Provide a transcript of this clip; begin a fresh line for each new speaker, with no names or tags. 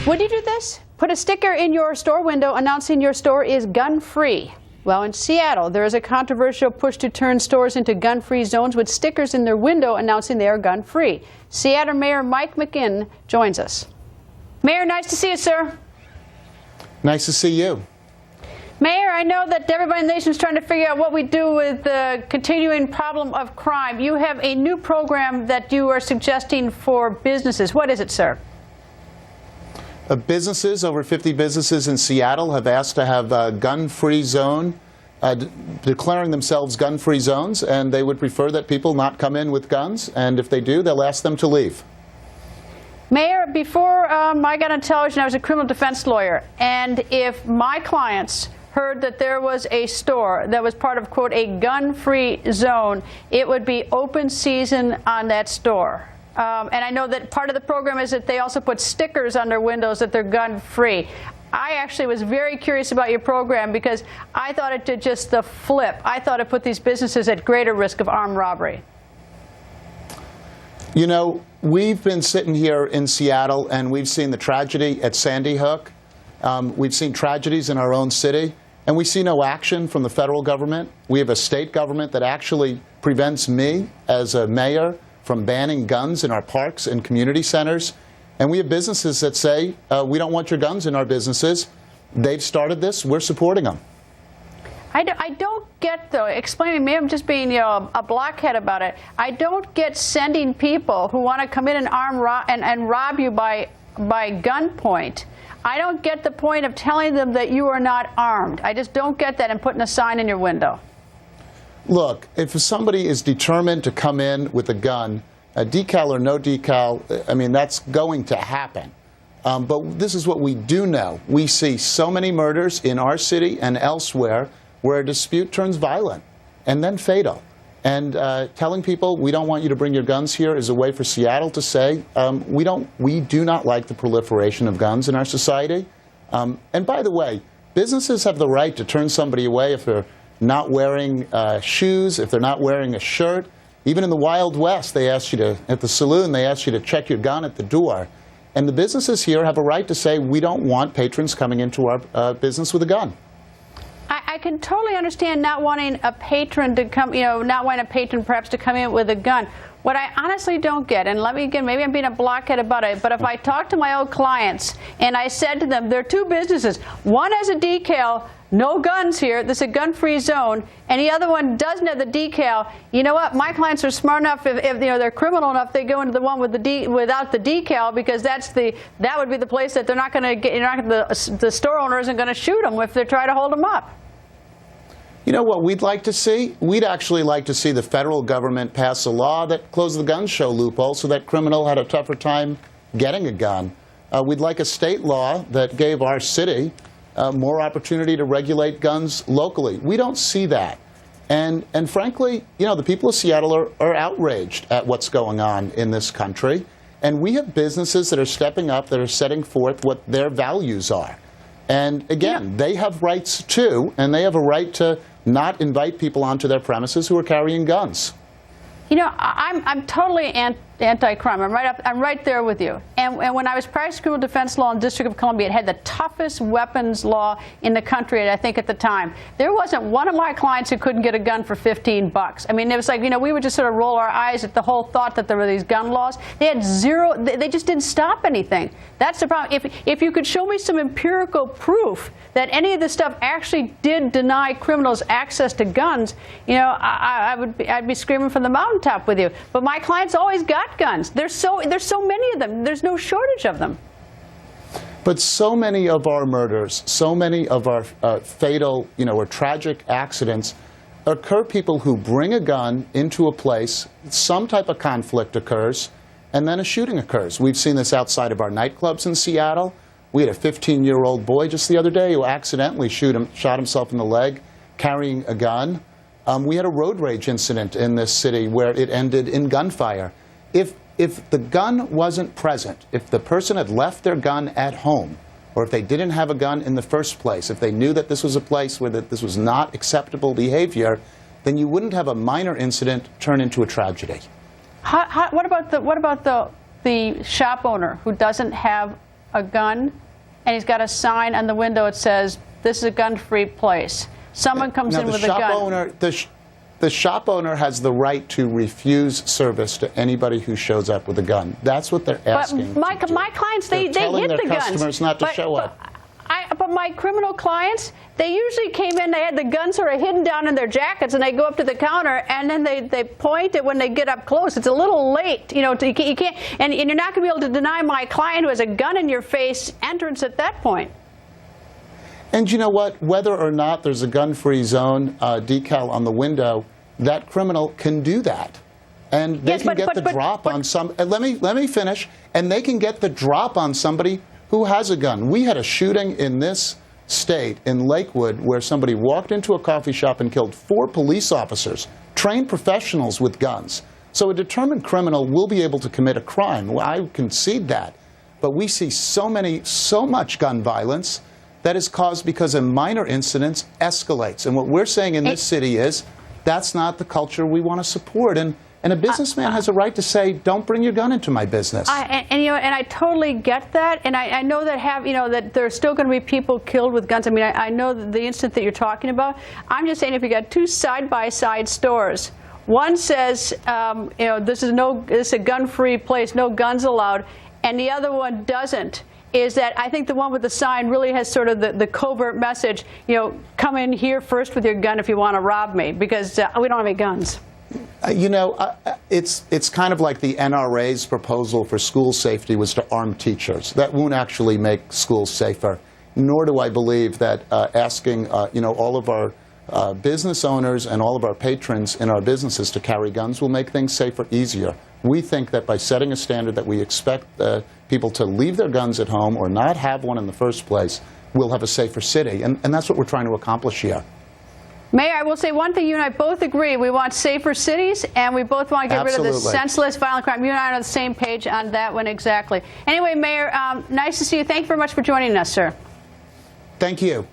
Would you do this? Put a sticker in your store window announcing your store is gun-free. Well, in Seattle, there is a controversial push to turn stores into gun-free zones with stickers in their window announcing they are gun-free. Seattle Mayor Mike McGinn joins us. Mayor, nice to see you, sir.
Nice to see you.
Mayor, I know that everybody in the nation is trying to figure out what we do with the continuing problem of crime. You have a new program that you are suggesting for businesses. What is it, sir?
Businesses, over 50 businesses in Seattle, have asked to have a gun-free zone, declaring themselves gun-free zones, and they would prefer that people not come in with guns, and if they do, they'll ask them to leave.
Mayor, before I got on television, I was a criminal defense lawyer, and if my clients heard that there was a store that was part of, quote, a gun-free zone, it would be open season on that store. And I know that part of the program is that they also put stickers on their windows that they're gun-free. I actually was very curious about your program because I thought it did just the flip. I thought it put these businesses at greater risk of armed robbery.
You know, we've been sitting here in Seattle and we've seen the tragedy at Sandy Hook. We've seen tragedies in our own city, and we see no action from the federal government. We have a state government that actually prevents me as a mayor from banning guns in our parks and community centers. And we have businesses that say, we don't want your guns in our businesses. They've started this. We're supporting them.
I don't get, though, explaining, maybe I'm just being a blockhead about it. I don't get sending people who want to come in and and rob you by gunpoint. I don't get the point of telling them that you are not armed. I just don't get that and putting a sign in your window.
Look, if somebody is determined to come in with a gun, a decal or no decal, I mean, that's going to happen. But this is what we do know. We see so many murders in our city and elsewhere where a dispute turns violent and then fatal. And telling people we don't want you to bring your guns here is a way for Seattle to say we do not like the proliferation of guns in our society. And by the way, businesses have the right to turn somebody away if they're not wearing shoes, if they're not wearing a shirt. Even in the Wild West, they ask you to, at the saloon, they ask you to check your gun at the door. And the businesses here have a right to say, we don't want patrons coming into our business with a gun.
I can totally understand not wanting a patron to come, not wanting a patron perhaps to come in with a gun. What I honestly don't get, and let me again, maybe I'm being a blockhead about it, but if I talk to my old clients and I said to them, there are two businesses. One has a decal, no guns here, this is a gun-free zone, and the other one doesn't have the decal. You know what? My clients are smart enough, if they're criminal enough, they go into the one with without the decal, because that would be the place that they're not going to get. The store owner isn't going to shoot them if they try to hold them up.
You know what we'd like to see? We'd actually like to see the federal government pass a law that closed the gun show loophole so that criminal had a tougher time getting a gun. We'd like a state law that gave our city more opportunity to regulate guns locally. We don't see that. And frankly, the people of Seattle are outraged at what's going on in this country. And we have businesses that are stepping up, that are setting forth what their values are. And again, they have rights too, and they have a right to not invite people onto their premises who are carrying guns. I'm totally anti-crime. I'm right there with you. And when I was practicing criminal defense law in the District of Columbia, it had the toughest weapons law in the country, I think, at the time. There wasn't one of my clients who couldn't get a gun for $15. I mean, it was like, we would just sort of roll our eyes at the whole thought that there were these gun laws. They had zero, they just didn't stop anything. That's the problem. If you could show me some empirical proof that any of this stuff actually did deny criminals access to guns, I'd be screaming from the mountaintop with you. But my clients always got guns. There's so many of them. There's no shortage of them. But so many of our murders, so many of our fatal, or tragic accidents occur people who bring a gun into a place, some type of conflict occurs, and then a shooting occurs. We've seen this outside of our nightclubs in Seattle. We had a 15-year-old boy just the other day who accidentally shot himself in the leg carrying a gun. We had a road rage incident in this city where it ended in gunfire. If the gun wasn't present, if the person had left their gun at home, or if they didn't have a gun in the first place, if they knew that this was a place where this was not acceptable behavior, then you wouldn't have a minor incident turn into a tragedy. What
about the shop owner who doesn't have a gun, and he's got a sign on the window that says, "This is a gun-free place." Someone comes in with a gun.
The shop owner has the right to refuse service to anybody who shows up with a gun. That's what they're asking.
But my clients, they hit the guns.
Telling their customers not to show up.
But my criminal clients, they usually came in, they had the gun sort of hidden down in their jackets, and they go up to the counter, and then they point it when they get up close. It's a little late, you can't, and you're not going to be able to deny my client who has a gun in your face entrance at that point.
And you know what? Whether or not there's a gun-free zone decal on the window, that criminal can do that. And they can get the drop on some. Let me finish. And they can get the drop on somebody who has a gun. We had a shooting in this state, in Lakewood, where somebody walked into a coffee shop and killed 4 police officers, trained professionals with guns. So a determined criminal will be able to commit a crime. Well, I concede that. But we see so much gun violence that is caused because a minor incident escalates. And what we're saying in this city is that's not the culture we want to support. And a businessman has a right to say, don't bring your gun into my business.
And I totally get that. And I know that that there's still going to be people killed with guns. I mean, I know the incident that you're talking about. I'm just saying, if you got 2 side-by-side stores, one says, this is a gun-free place, no guns allowed, and the other one doesn't, is that I think the one with the sign really has sort of the covert message, come in here first with your gun if you want to rob me, because we don't have any guns.
It's kind of like the NRA's proposal for school safety was to arm teachers. That won't actually make schools safer, nor do I believe that asking all of our business owners and all of our patrons in our businesses to carry guns will make things safer easier. We think that by setting a standard that we expect people to leave their guns at home or not have one in the first place, we'll have a safer city. And that's what we're trying to accomplish here.
Mayor, I will say one thing. You and I both agree. We want safer cities, and we both want to get rid of this senseless, violent crime. You and I are on the same page on that one exactly. Anyway, Mayor, nice to see you. Thank you very much for joining us, sir.
Thank you.